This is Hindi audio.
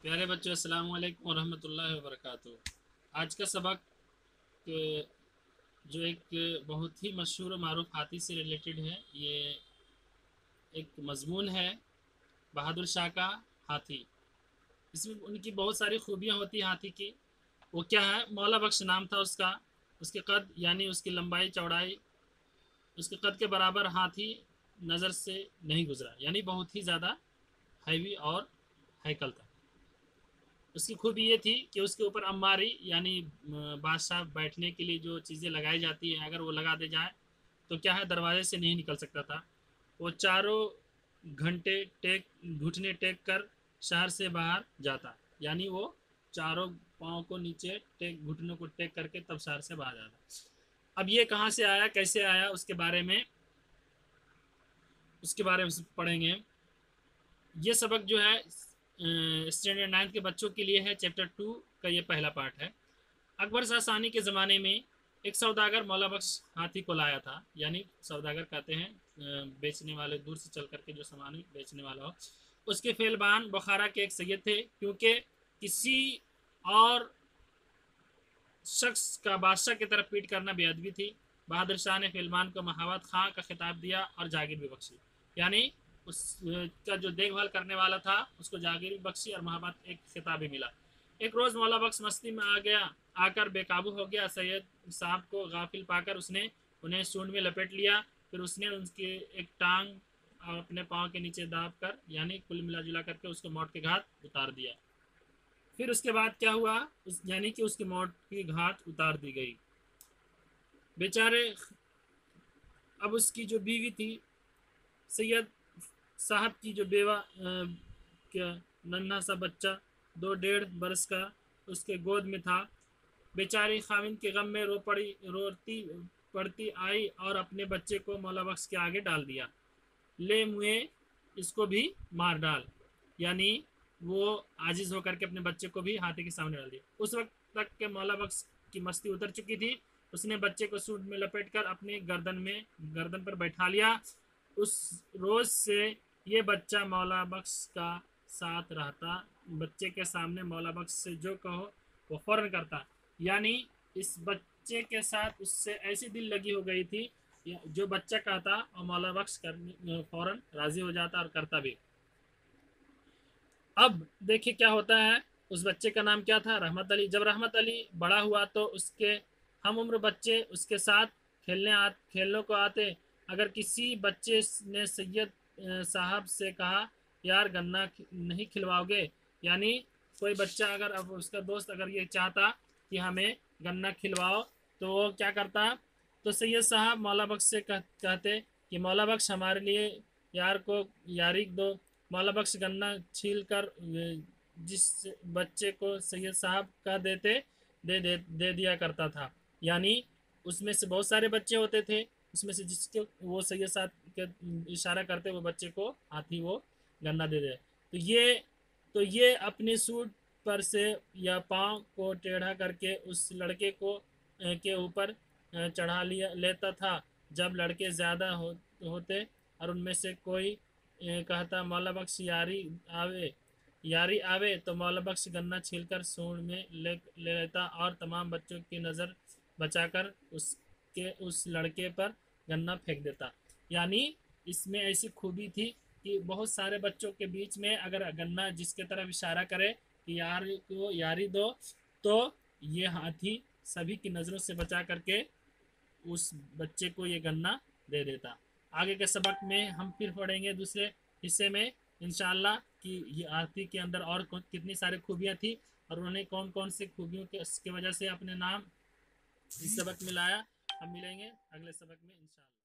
प्यारे बच्चों, अस्सलाम वालेकुम वरहमतुल्लाहि वबरकातुहू। आज का सबक जो एक बहुत ही मशहूर और मारूफ हाथी से रिलेटेड है। ये एक मजमून है बहादुर शाह का हाथी। इसमें उनकी बहुत सारी खूबियाँ होती हैं हाथी की। वो क्या है? मौला बख्श नाम था उसका। उसके कद यानी उसकी लंबाई चौड़ाई उसके कद के बराबर हाथी नज़र से नहीं गुजरा, यानी बहुत ही ज़्यादा हैवी और हैकल था। उसकी खूबी ये थी कि उसके ऊपर अम्मारी यानी बादशाह बैठने के लिए जो चीज़ें लगाई जाती हैं, अगर वो लगा दे जाए तो क्या है, दरवाजे से नहीं निकल सकता था। वो चारों घंटे घुटने टेक कर शहर से बाहर जाता, यानी वो चारों पाँव को नीचे घुटनों को टेक करके तब शहर से बाहर जाता। अब ये कहाँ से आया, कैसे आया, उसके बारे में पढ़ेंगे। ये सबक जो है स्टैंडर्ड 9 के बच्चों के लिए है। चैप्टर 2 का ये पहला पार्ट है। अकबर शाह सानी के ज़माने में एक सौदागर मौला बख्श हाथी को लाया था, यानी सौदागर कहते हैं बेचने वाले, दूर से चल करके जो सामान बेचने वाला हो। उसके फेलबान बुखारा के एक सैयद थे, क्योंकि किसी और शख्स का बादशाह की तरफ पीट करना बेअदबी थी। बहादुर शाह ने फिलमान को महावत खां का खिताब दिया और जागीर भी बख्शी, यानी उसका जो देखभाल करने वाला था उसको जागीर भी बख्शी और महावत एक खिताब भी मिला। एक रोज़ मौला बख्श मस्ती में आकर बेकाबू हो गया। सैयद साहब को गाफिल पाकर उसने उन्हें सूंड में लपेट लिया। फिर उसने उसकी एक टांग अपने पाँव के नीचे दाब कर, यानी कुल मिला जुला करके उसको मौत के घाट उतार दिया। फिर उसके बाद क्या हुआ, यानी कि उसकी मौत की घाट उतार दी गई। बेचारे, अब उसकी जो बीवी थी, सैयद साहब की जो क्या नन्हा सा बच्चा 2 डेढ़ बरस का उसके गोद में था। बेचारी खाविंद के गम में रोती पड़ती आई और अपने बच्चे को मौला बख्श के आगे डाल दिया। ले मुए, इसको भी मार डाल, यानी वो आजिज होकर के अपने बच्चे को भी हाथी के सामने डाल दिया। उस वक्त तक के मौला बख्श की मस्ती उतर चुकी थी। उसने बच्चे को सूट में लपेटकर अपने गर्दन पर बैठा लिया। उस रोज से ये बच्चा मौला बख्श का साथ रहता। बच्चे के सामने मौला बख्श से जो कहो वो फौरन करता, यानी इस बच्चे के साथ उससे ऐसी दिल लगी हो गई थी, जो बच्चा कहता और मौला बख्श फौरन राजी हो जाता और करता भी। अब देखिए क्या होता है। उस बच्चे का नाम क्या था? रहमत अली। जब रहमत अली बड़ा हुआ तो उसके हम उम्र बच्चे उसके साथ खेलने को आते। अगर किसी बच्चे ने सैयद साहब से कहा, यार गन्ना नहीं खिलवाओगे, यानी कोई बच्चा अगर, अब उसका दोस्त अगर ये चाहता कि हमें गन्ना खिलवाओ, तो वो क्या करता, तो सैयद साहब मौला बख्श से कहते कि मौला बख्श हमारे लिए यार को यारी दो। मौला बख्श गन्ना छील कर जिस बच्चे को सैयद साहब का दे दिया करता था, यानी उसमें से बहुत सारे बच्चे होते थे, उसमें से जिसके वो सैयद साहब के इशारा करते वो बच्चे को हाथी वो गन्ना दे दे। तो ये अपने सूट पर से या पाँव को टेढ़ा करके उस लड़के को के ऊपर चढ़ा लेता था। जब लड़के ज़्यादा होते और उनमें से कोई कहता मौला बख्श यारी आवे, तो मौला बख्श गन्ना छीलकर सूंड में ले लेता और तमाम बच्चों की नज़र बचाकर उस लड़के पर गन्ना फेंक देता। यानी इसमें ऐसी खूबी थी कि बहुत सारे बच्चों के बीच में अगर गन्ना जिसके तरफ इशारा करे कि यार को यारी दो, तो ये हाथी सभी की नज़रों से बचा करके उस बच्चे को ये गन्ना दे देता। आगे के सबक में हम फिर पढ़ेंगे दूसरे हिस्से में इंशाल्लाह कि ये हाथी के अंदर और कितनी सारी खूबियाँ थी और उन्होंने कौन कौन सी खूबियों के वजह से अपने नाम इस सबक में लाया। हम मिलेंगे अगले सबक में इंशाल्लाह।